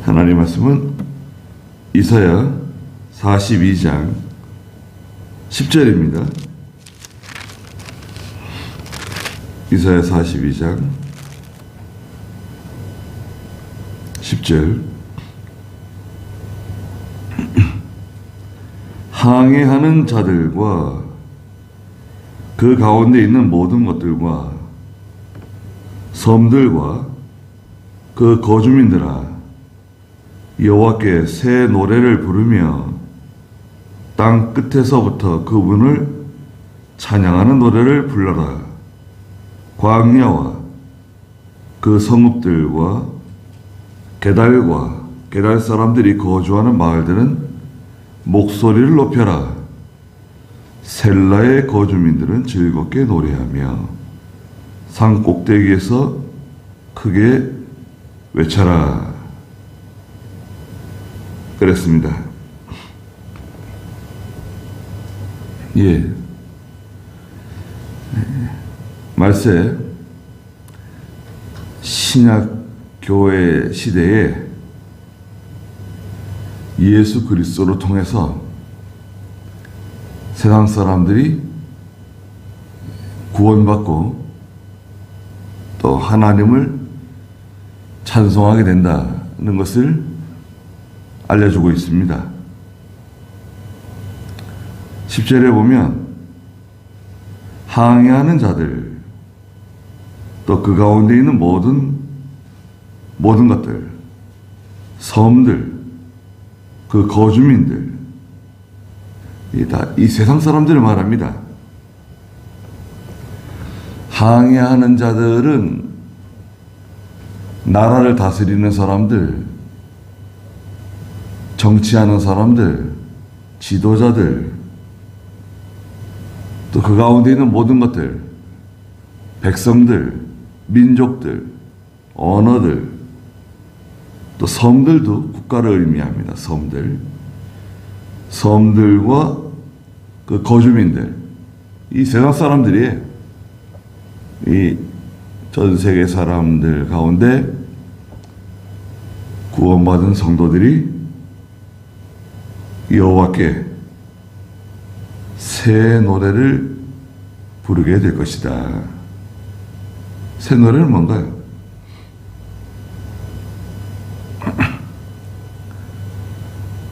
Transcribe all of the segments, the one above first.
하나님 말씀은 이사야 42장 10절입니다. 이사야 42장 10절. 항해하는 자들과 그 가운데 있는 모든 것들과 섬들과 그 거주민들아, 여호와께 새 노래를 부르며 땅 끝에서부터 그분을 찬양하는 노래를 불러라. 광야와 그 성읍들과 게달과 게달 사람들이 거주하는 마을들은 목소리를 높여라. 셀라의 거주민들은 즐겁게 노래하며 산 꼭대기에서 크게 외쳐라. 그랬습니다. 예. 말세 신약 교회 시대에 예수 그리스도를 통해서 세상 사람들이 구원받고 또 하나님을 찬송하게 된다는 것을 알려주고 있습니다. 10절에 보면 항해하는 자들, 또 그 가운데 있는 모든 것들, 섬들, 그 거주민들, 이 세상 사람들을 말합니다. 항해하는 자들은 나라를 다스리는 사람들, 정치하는 사람들, 지도자들, 또 그 가운데 있는 모든 것들, 백성들, 민족들, 언어들, 또 섬들도 국가를 의미합니다. 섬들과 그 거주민들, 이 세상 사람들이 이 전 세계 사람들 가운데 구원받은 성도들이 여호와께 새 노래를 부르게 될 것이다. 새 노래는 뭔가요?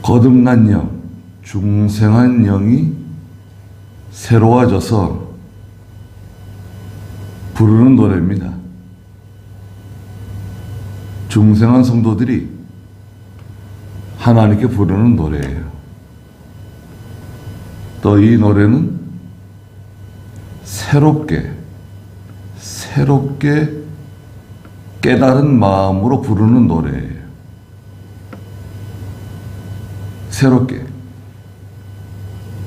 거듭난 영, 중생한 영이 새로워져서 부르는 노래입니다. 중생한 성도들이 하나님께 부르는 노래예요. 또 이 노래는 새롭게 깨달은 마음으로 부르는 노래예요. 새롭게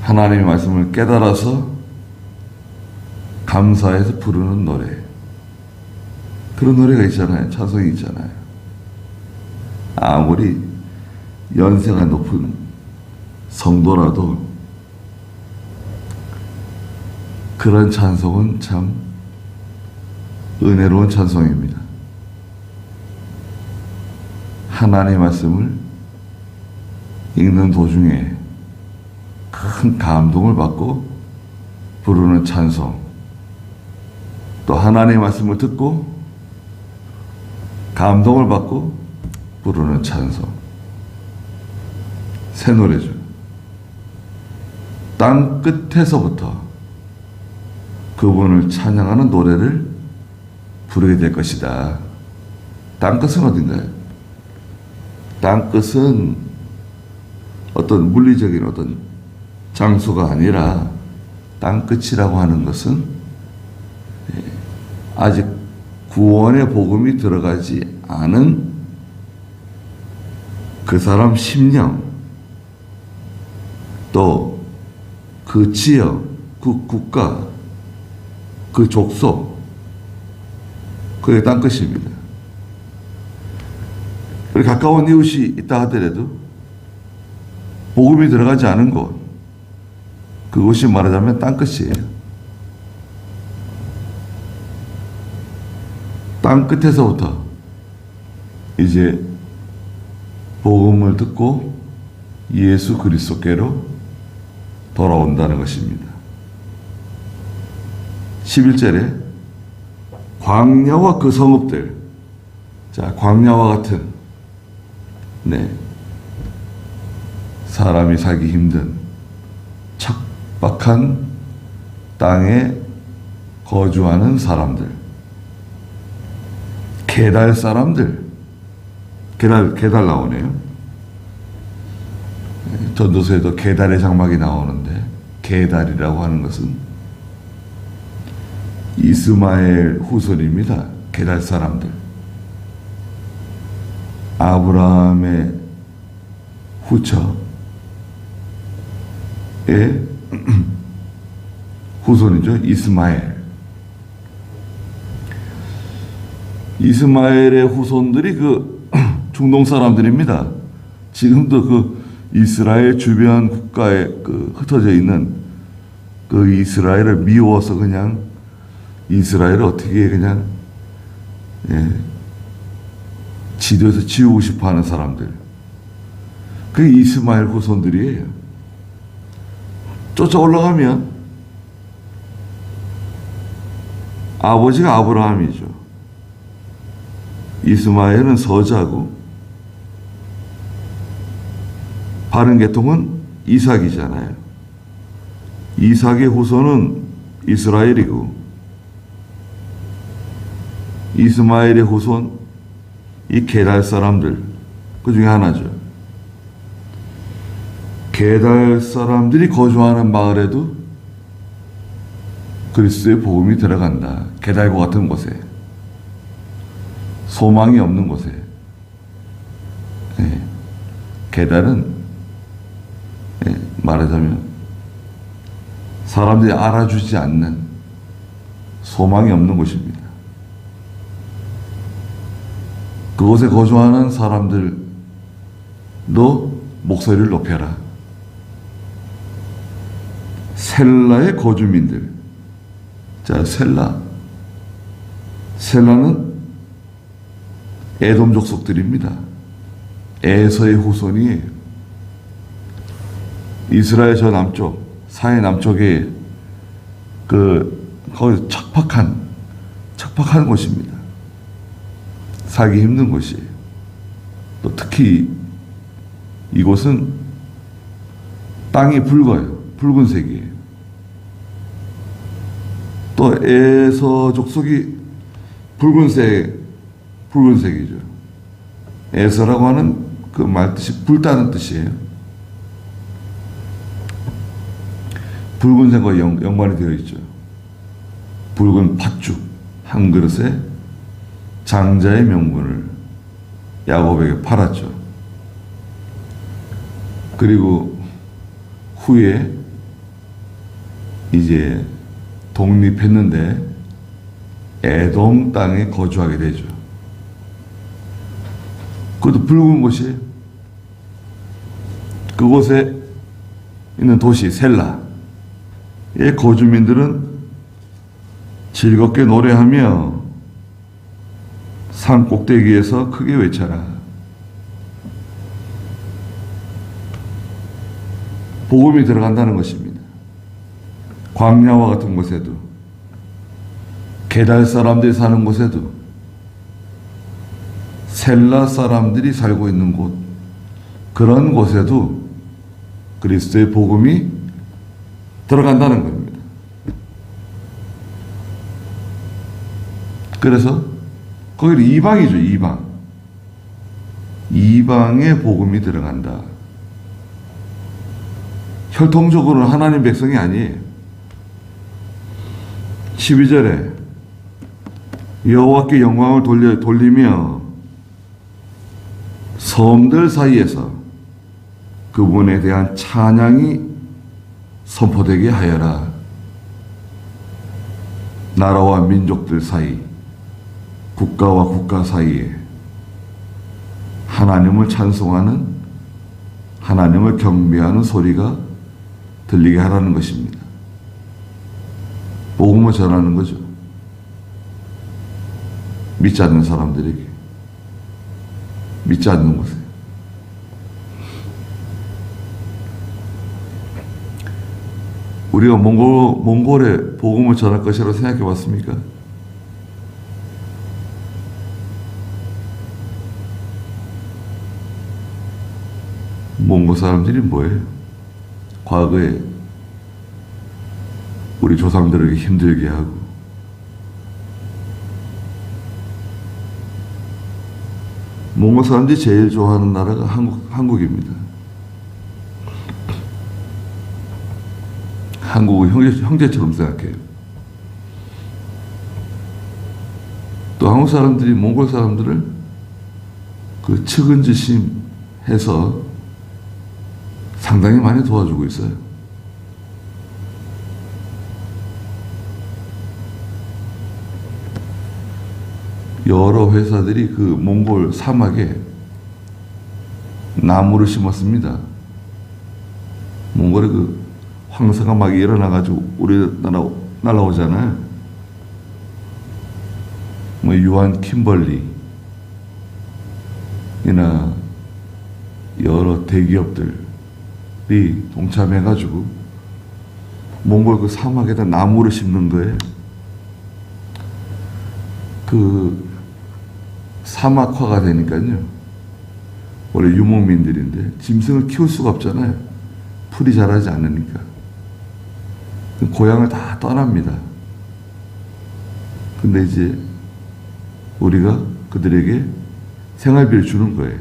하나님의 말씀을 깨달아서 감사해서 부르는 노래. 그런 노래가 있잖아요. 찬송이 있잖아요. 아무리 연세가 높은 성도라도 그런 찬송은 참 은혜로운 찬송입니다. 하나님의 말씀을 읽는 도중에 큰 감동을 받고 부르는 찬송, 또 하나님의 말씀을 듣고 감동을 받고 부르는 찬송, 새 노래죠. 땅 끝에서부터 그분을 찬양하는 노래를 부르게 될 것이다. 땅끝은 어딘가요? 땅끝은 어떤 물리적인 어떤 장소가 아니라 땅끝이라고 하는 것은 아직 구원의 복음이 들어가지 않은 그 사람 심령, 또 그 지역, 그 국가, 그 족속, 그게 땅끝입니다. 가까운 이웃이 있다 하더라도 복음이 들어가지 않은 곳, 그것이 말하자면 땅끝이에요. 땅 끝에서부터 이제 복음을 듣고 예수 그리스도께로 돌아온다는 것입니다. 11절에 광야와 그 성읍들, 자, 광야와 같은, 사람이 살기 힘든 척박한 땅에 거주하는 사람들, 게달 사람들, 게달 나오네요. 전도서에도 게달의 장막이 나오는데, 게달이라고 하는 것은 이스마엘 후손입니다. 게달 사람들. 아브라함의 후처의 후손이죠. 이스마엘의 후손들이 그 중동 사람들입니다. 지금도 그 이스라엘 주변 국가에 그 흩어져 있는 그 이스라엘을 미워서 그냥 이스라엘을 어떻게 그냥 지도에서 지우고 싶어 하는 사람들. 그게 이스마엘 후손들이에요. 쫓아 올라가면 아버지가 아브라함이죠. 이스마엘은 서자고 바른 계통은 이삭이잖아요. 이삭의 후손은 이스라엘이고 이스마엘의 후손 이 게달 사람들 그 중에 하나죠. 게달 사람들이 거주하는 마을에도 그리스도의 복음이 들어간다. 게달과 같은 곳에, 소망이 없는 곳에. 게달은 말하자면 사람들이 알아주지 않는 소망이 없는 곳입니다. 그곳에 거주하는 사람들도 목소리를 높여라. 셀라의 거주민들. 자, 셀라는 에돔 족속들입니다. 에서의 후손이에요. 이스라엘 저 남쪽, 사해 남쪽에 거기 척박한 곳입니다. 살기 힘든 곳이에요. 또 특히 이곳은 땅이 붉어요. 붉은색이에요. 또 에서 족속이 붉은색이죠. 에서라고 하는 그 말뜻이 불다는 뜻이에요. 붉은색과 연관이 되어 있죠. 붉은 팥죽 한 그릇에 장자의 명분을 야곱에게 팔았죠. 그리고 후에 이제 독립했는데 에돔 땅에 거주하게 되죠. 그것도 붉은 곳이에요. 그곳에 있는 도시 셀라의 거주민들은 즐겁게 노래하며 산 꼭대기에서 크게 외쳐라. 복음이 들어간다는 것입니다. 광야와 같은 곳에도, 게달 사람들이 사는 곳에도, 셀라 사람들이 살고 있는 곳, 그런 곳에도 그리스도의 복음이 들어간다는 겁니다. 그래서 거기는 이방이죠. 이방의 복음이 들어간다. 혈통적으로는 하나님 백성이 아니에요. 12절에 여호와께 영광을 돌리며 섬들 사이에서 그분에 대한 찬양이 선포되게 하여라. 나라와 민족들 사이, 국가와 국가 사이에 하나님을 찬송하는, 하나님을 경배하는 소리가 들리게 하라는 것입니다. 복음을 전하는 거죠. 믿지 않는 사람들에게, 믿지 않는 곳에. 우리가 몽골에 복음을 전할 것이라고 생각해 봤습니까? 몽골 사람들이 뭐예요? 과거에 우리 조상들에게 힘들게 하고 몽골 사람들이 제일 좋아하는 나라가 한국입니다. 한국을 형제처럼 생각해요. 또 한국 사람들이 몽골 사람들을 그 측은지심 해서 상당히 많이 도와주고 있어요. 여러 회사들이 그 몽골 사막에 나무를 심었습니다. 몽골에 그 황사가 막 일어나가지고 우리나라 날아오잖아요. 뭐 유한 킴벌리나 여러 대기업들이 동참해가지고 몽골 그 사막에다 나무를 심는 거예요. 그 사막화가 되니까요. 원래 유목민들인데 짐승을 키울 수가 없잖아요. 풀이 자라지 않으니까. 고향을 다 떠납니다. 근데 이제 우리가 그들에게 생활비를 주는 거예요.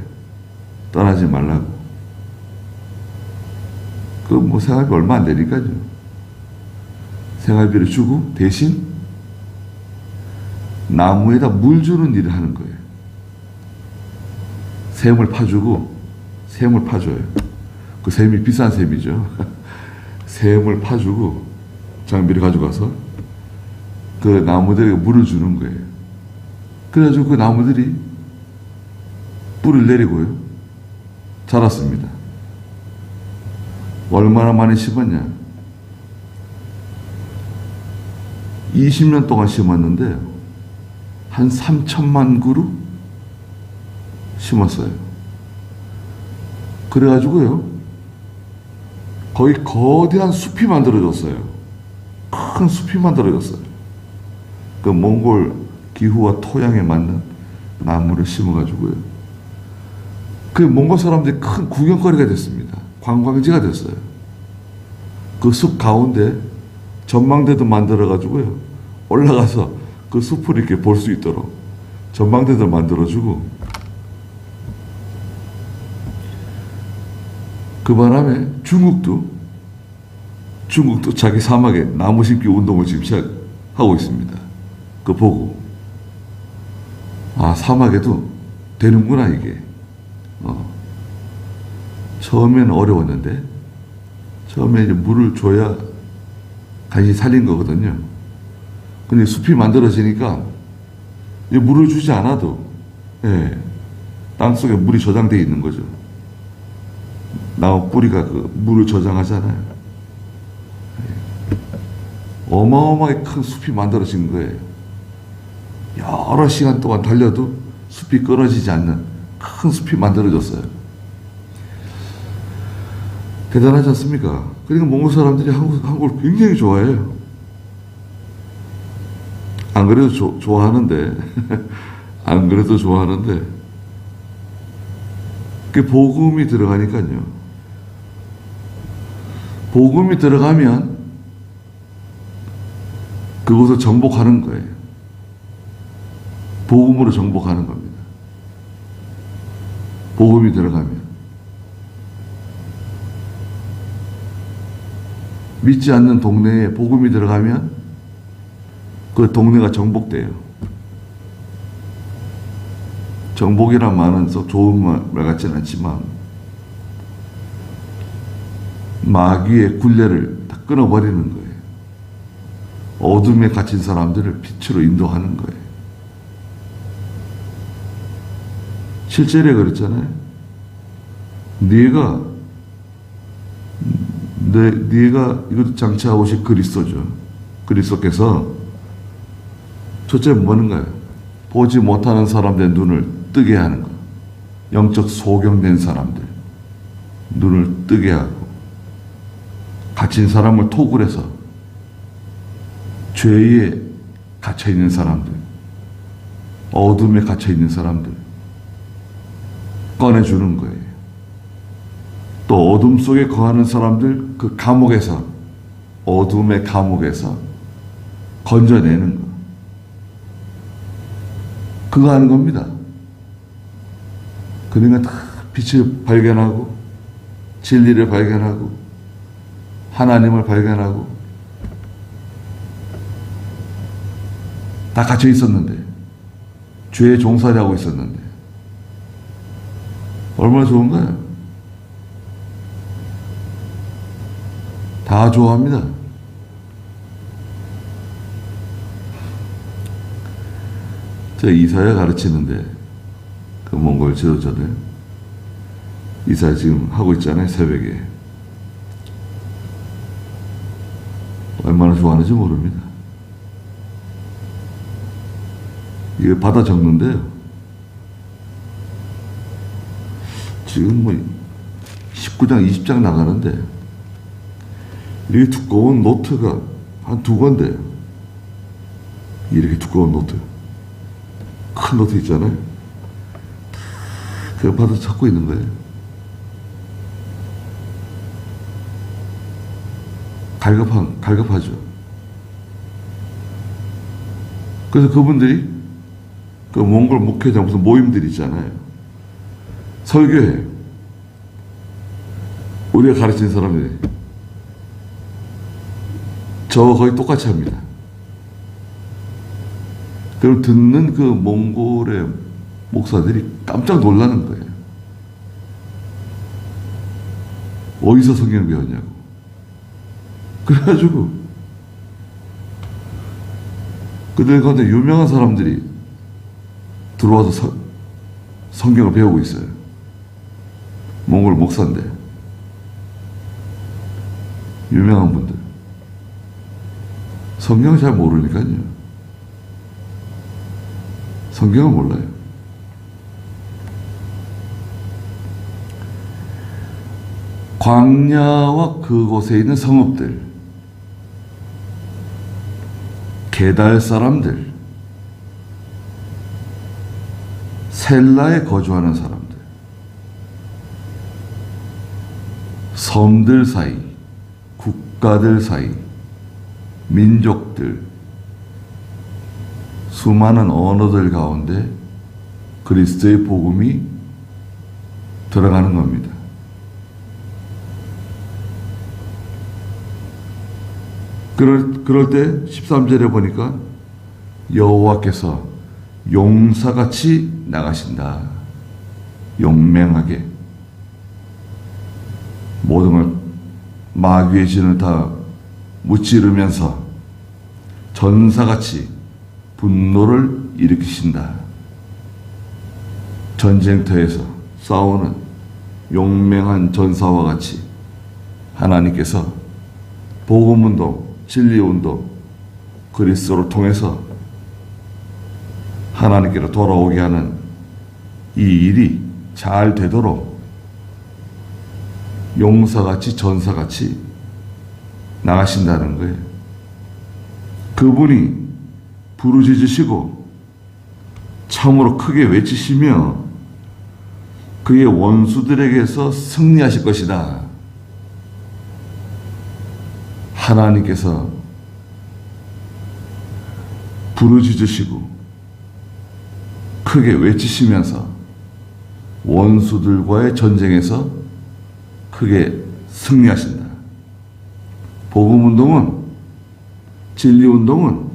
떠나지 말라고. 그 뭐 생활비 얼마 안 되니까요. 생활비를 주고 대신 나무에다 물 주는 일을 하는 거예요. 샘을 파주고 샘을 파줘요. 그 샘이 비싼 샘이죠. 샘을 파주고 장비를 가져가서 그 나무들에게 물을 주는 거예요. 그래가지고 그 나무들이 뿌리를 내리고요. 자랐습니다. 얼마나 많이 심었냐? 20년 동안 심었는데 한 3천만 그루 심었어요. 그래가지고요. 거의 거대한 숲이 만들어졌어요. 큰 숲이 만들어졌어요. 그 몽골 기후와 토양에 맞는 나무를 심어가지고요. 그 몽골 사람들이 큰 구경거리가 됐습니다. 관광지가 됐어요. 그 숲 가운데 전망대도 만들어가지고요. 올라가서 그 숲을 이렇게 볼 수 있도록 전망대도 만들어주고 그 바람에 중국도 자기 사막에 나무 심기 운동을 지금 시작하고 있습니다. 그거 보고 아 사막에도 되는구나 이게. 처음에는 어려웠는데 처음에 이제 물을 줘야 간이 살린 거거든요. 근데 숲이 만들어지니까 이제 물을 주지 않아도 땅속에 물이 저장되어 있는 거죠. 나무 뿌리가 그 물을 저장하잖아요. 어마어마하게 큰 숲이 만들어진 거예요. 여러 시간 동안 달려도 숲이 끊어지지 않는 큰 숲이 만들어졌어요. 대단하지 않습니까? 그러니까 몽골 사람들이 한국을 굉장히 좋아해요. 안 그래도 좋아하는데 안 그래도 좋아하는데 그 복음이 들어가니까요. 복음이 들어가면 그곳을 정복하는 거예요. 복음으로 정복하는 겁니다. 복음이 들어가면. 믿지 않는 동네에 복음이 들어가면 그 동네가 정복돼요. 정복이란 말은 썩 좋은 말 같지는 않지만 마귀의 굴레를 다 끊어버리는 거예요. 어둠에 갇힌 사람들을 빛으로 인도하는 거예요. 실제로 그랬잖아요. 네가 이것도 장차하고 오실 그리스도죠. 그리스도께서 첫째 뭐는가요? 보지 못하는 사람들의 눈을 뜨게 하는 것. 영적 소경된 사람들 눈을 뜨게 하고 갇힌 사람을 톡을 해서 죄에 갇혀있는 사람들, 어둠에 갇혀있는 사람들 꺼내주는 거예요. 또 어둠 속에 거하는 사람들 그 감옥에서, 어둠의 감옥에서 건져내는 거. 그거 하는 겁니다. 그러니까 다 빛을 발견하고 진리를 발견하고 하나님을 발견하고 다 갇혀 있었는데, 죄의 종살이 하고 있었는데 얼마나 좋은가요? 다 좋아합니다. 제가 이사야 가르치는데 그 몽골 지도자들 이사 지금 하고 있잖아요. 새벽에 얼마나 좋아하는지 모릅니다. 이거 받아 적는데요, 지금 뭐 19장 20장 나가는데 이렇게 두꺼운 노트가 한 2권대요. 이렇게 두꺼운 노트, 큰 노트 있잖아요. 그거 받아 적고 있는 거예요. 갈급하죠. 그래서 그분들이 그 몽골 목회자 무슨 모임들 있잖아요. 설교해. 우리가 가르친 사람들이 저와 거의 똑같이 합니다. 그럼 듣는 그 몽골의 목사들이 깜짝 놀라는 거예요. 어디서 성경을 배웠냐고. 그래가지고 그들 가운데 유명한 사람들이 들어와서 성경을 배우고 있어요. 몽골 목사인데 유명한 분들 성경을 잘 모르니까요. 성경을 몰라요. 광야와 그곳에 있는 성읍들, 게달 사람들, 셀라에 거주하는 사람들, 섬들 사이, 국가들 사이, 민족들, 수많은 언어들 가운데 그리스도의 복음이 들어가는 겁니다. 그럴 때 13절에 보니까 여호와께서 용사같이 나가신다. 용맹하게 모든 걸 마귀의 진을 다 무찌르면서 전사같이 분노를 일으키신다. 전쟁터에서 싸우는 용맹한 전사와 같이 하나님께서 복음운동, 진리운동, 그리스도를 통해서 하나님께로 돌아오게 하는 이 일이 잘 되도록 용사같이 전사같이 나가신다는 거예요. 그분이 부르짖으시고 참으로 크게 외치시며 그의 원수들에게서 승리하실 것이다. 하나님께서 부르짖으시고 크게 외치시면서 원수들과의 전쟁에서 크게 승리하신다. 복음운동은, 진리운동은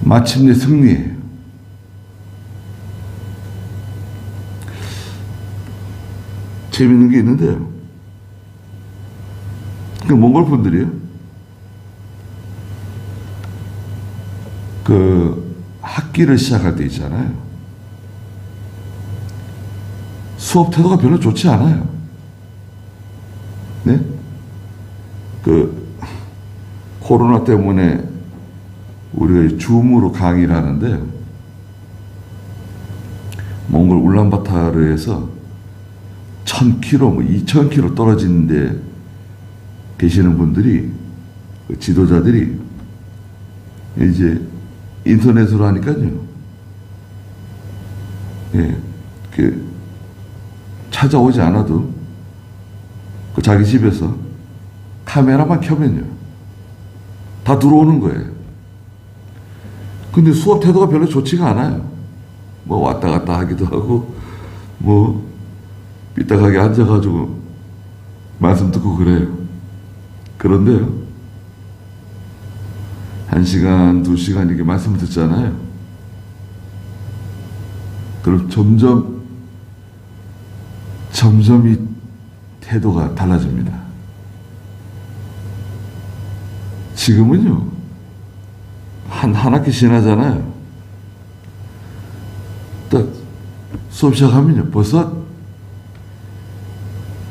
마침내 승리해요. 재밌는 게 있는데요. 그 몽골 분들이요, 그 학기를 시작할 때 있잖아요. 수업 태도가 별로 좋지 않아요. 네? 그 코로나 때문에 우리가 줌으로 강의를 하는데 몽골 울란바타르에서 1000km, 뭐 2000km 떨어지는데 계시는 분들이, 그 지도자들이 이제 인터넷으로 하니까요. 예, 그 찾아오지 않아도 그 자기 집에서 카메라만 켜면요. 다 들어오는 거예요. 근데 수업 태도가 별로 좋지가 않아요. 뭐 왔다 갔다 하기도 하고, 뭐 삐딱하게 앉아가지고 말씀 듣고 그래요. 그런데요, 1시간, 2시간 이렇게 말씀을 듣잖아요. 그럼 점점 이 태도가 달라집니다. 지금은요, 한 학기 지나잖아요. 딱 수업 시작하면요, 벌써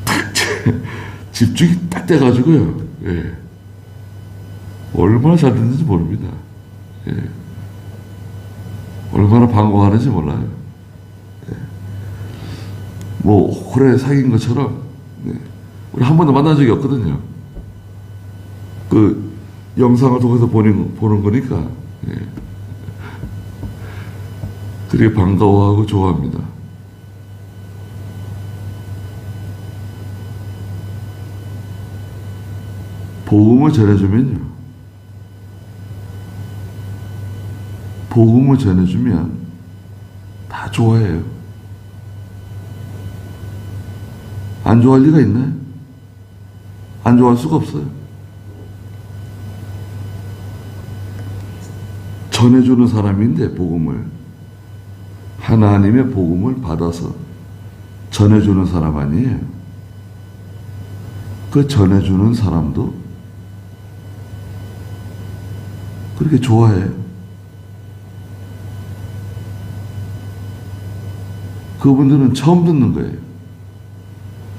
딱 집중이 딱 돼가지고요. 예. 얼마나 잘 듣는지 모릅니다. 예. 얼마나 반가워하는지 몰라요. 예. 뭐 오래 사귄 것처럼, 네. 우리 한 번도 만난 적이 없거든요. 그 영상을 통해서 보는 거니까, 예. 되게 반가워하고 좋아합니다. 복음을 전해주면요, 복음을 전해주면 다 좋아해요. 안 좋아할 리가 있나요? 안 좋아할 수가 없어요. 전해주는 사람인데, 복음을, 하나님의 복음을 받아서 전해주는 사람 아니에요. 그 전해주는 사람도 그렇게 좋아해요. 그분들은 처음 듣는 거예요.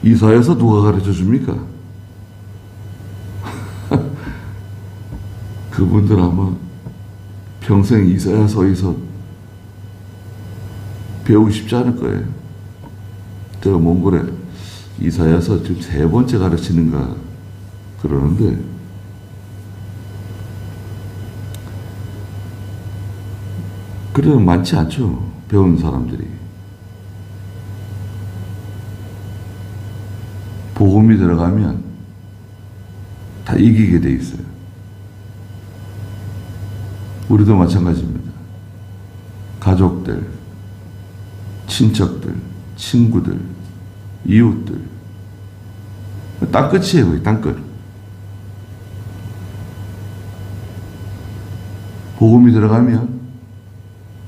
이사야서 누가 가르쳐 줍니까? 그분들 아마 평생 이사야서에서 배우기 쉽지 않을 거예요. 제가 몽골에 이사야서 지금 3번째 가르치는가 그러는데, 그래도 많지 않죠, 배우는 사람들이. 복음이 들어가면 다 이기게 돼 있어요. 우리도 마찬가지입니다. 가족들, 친척들, 친구들, 이웃들, 땅끝이에요. 거의 땅끝. 복음이 들어가면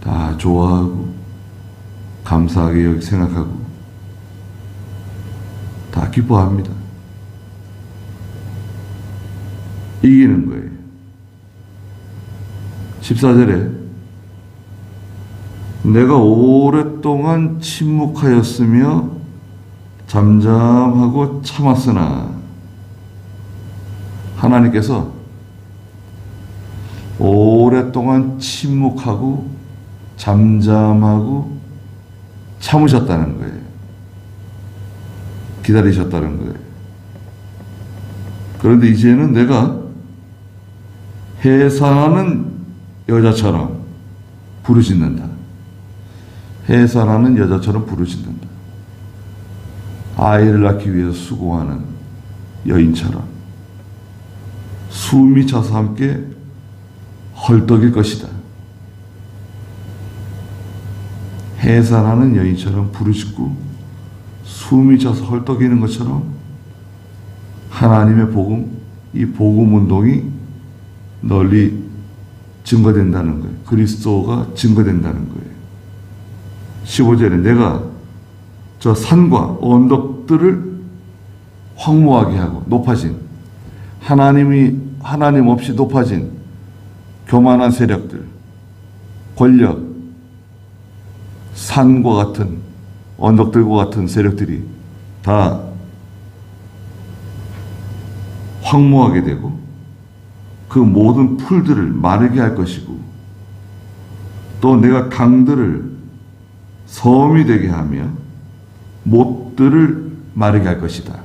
다 좋아하고 감사하게 생각하고 다 기뻐합니다. 이기는 거예요. 14절에 내가 오랫동안 침묵하였으며 잠잠하고 참았으나, 하나님께서 오랫동안 침묵하고 잠잠하고 참으셨다는 거예요. 기다리셨다는 거예요. 그런데 이제는 내가 해산하는 여자처럼 부르짖는다. 해산하는 여자처럼 부르짖는다. 아이를 낳기 위해서 수고하는 여인처럼 숨이 차서 함께 헐떡일 것이다. 해산하는 여인처럼 부르짖고 숨이 차서 헐떡이는 것처럼 하나님의 복음, 이 복음 운동이 널리 증거된다는 거예요. 그리스도가 증거된다는 거예요. 15절에 내가 저 산과 언덕들을 황무하게 하고 높아진, 하나님 없이 높아진 교만한 세력들, 권력, 산과 같은, 언덕들과 같은 세력들이 다 황무하게 되고 그 모든 풀들을 마르게 할 것이고, 또 내가 강들을 섬이 되게 하며 못들을 마르게 할 것이다.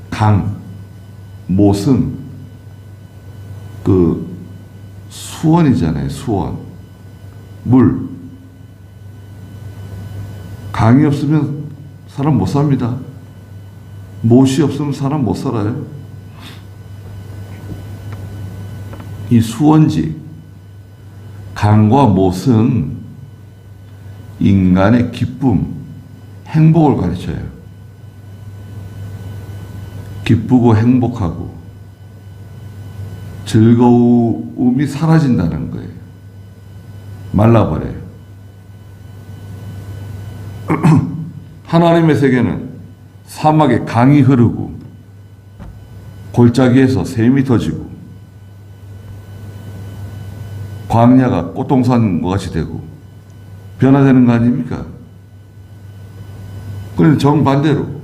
강, 못은 그 수원이잖아요. 수원. 물. 강이 없으면 사람 못 삽니다. 못이 없으면 사람 못 살아요. 이 수원지, 강과 못은 인간의 기쁨, 행복을 가르쳐요. 기쁘고 행복하고 즐거움이 사라진다는 거예요. 말라버려요. 하나님의 세계는 사막에 강이 흐르고 골짜기에서 샘이 터지고 광야가 꽃동산과 같이 되고 변화되는 거 아닙니까? 그런데 정반대로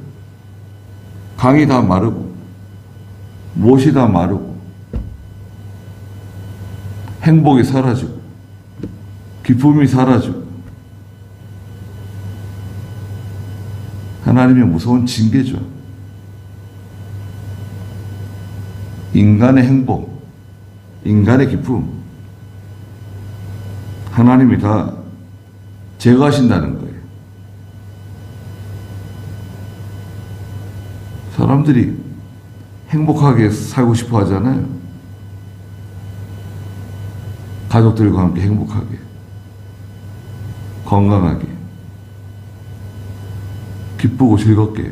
강이 다 마르고 못이 다 마르고 행복이 사라지고 기쁨이 사라지고 하나님의 무서운 징계죠. 인간의 행복, 인간의 기쁨 하나님이 다 제거하신다는 거예요. 사람들이 행복하게 살고 싶어 하잖아요. 가족들과 함께 행복하게, 건강하게, 기쁘고 즐겁게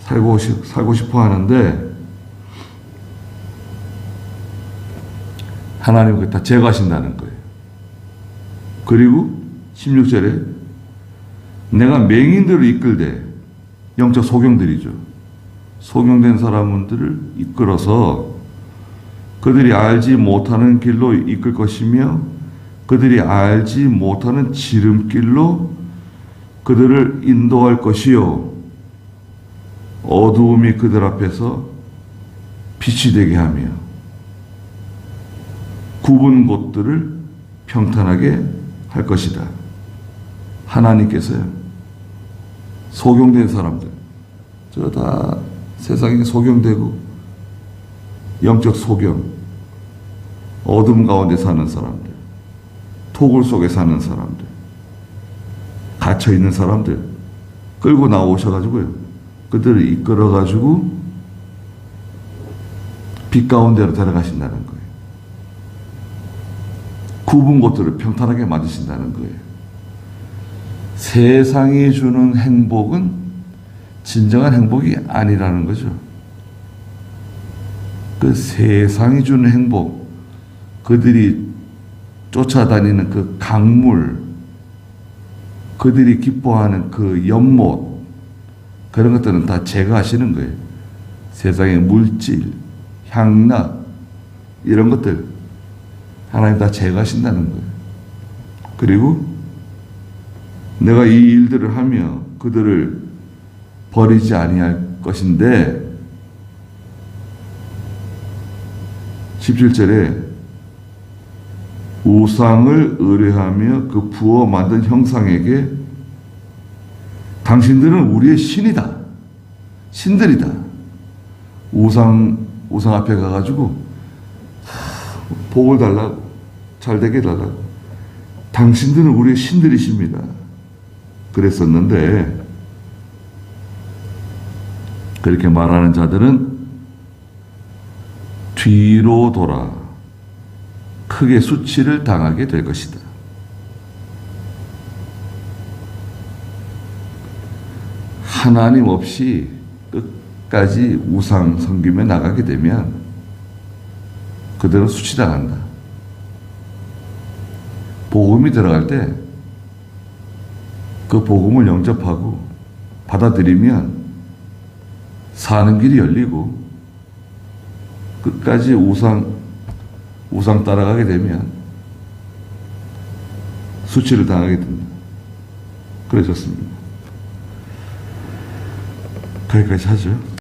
살고 싶어 하는데 하나님은 그걸 다 제거하신다는 거예요. 그리고 16절에 내가 맹인들을 이끌되 영적 소경들이죠. 소경된 사람들을 이끌어서 그들이 알지 못하는 길로 이끌 것이며 그들이 알지 못하는 지름길로 그들을 인도할 것이요 어두움이 그들 앞에서 빛이 되게 하며 굽은 곳들을 평탄하게 할 것이다. 하나님께서요 소경된 사람들 저 다 세상에 소경되고 영적 소경 어둠 가운데 사는 사람들 토굴 속에 사는 사람들 갇혀있는 사람들 끌고 나오셔가지고요 그들을 이끌어가지고 빛 가운데로 데려가신다는 거예요. 굽은 곳들을 평탄하게 만드신다는 거예요. 세상이 주는 행복은 진정한 행복이 아니라는 거죠. 그 세상이 주는 행복, 그들이 쫓아다니는 그 강물, 그들이 기뻐하는 그 연못, 그런 것들은 다 제거하시는 거예요. 세상의 물질, 향락, 이런 것들 하나님 다 제거하신다는 거예요. 그리고 내가 이 일들을 하며 그들을 버리지 아니할 것인데 17절에 우상을 의뢰하며 그 부어 만든 형상에게 당신들은 우리의 신이다. 신들이다. 우상 앞에 가가지고 복을 달라고 잘 되게 달라고 당신들은 우리의 신들이십니다. 그랬었는데 그렇게 말하는 자들은 뒤로 돌아 크게 수치를 당하게 될 것이다. 하나님 없이 끝까지 우상 섬기며 나가게 되면 그들은 수치당한다. 복음이 들어갈 때 그 복음을 영접하고 받아들이면 사는 길이 열리고 끝까지 우상 따라가게 되면 수치를 당하게 됩니다. 그러셨습니다. 거기까지 하죠.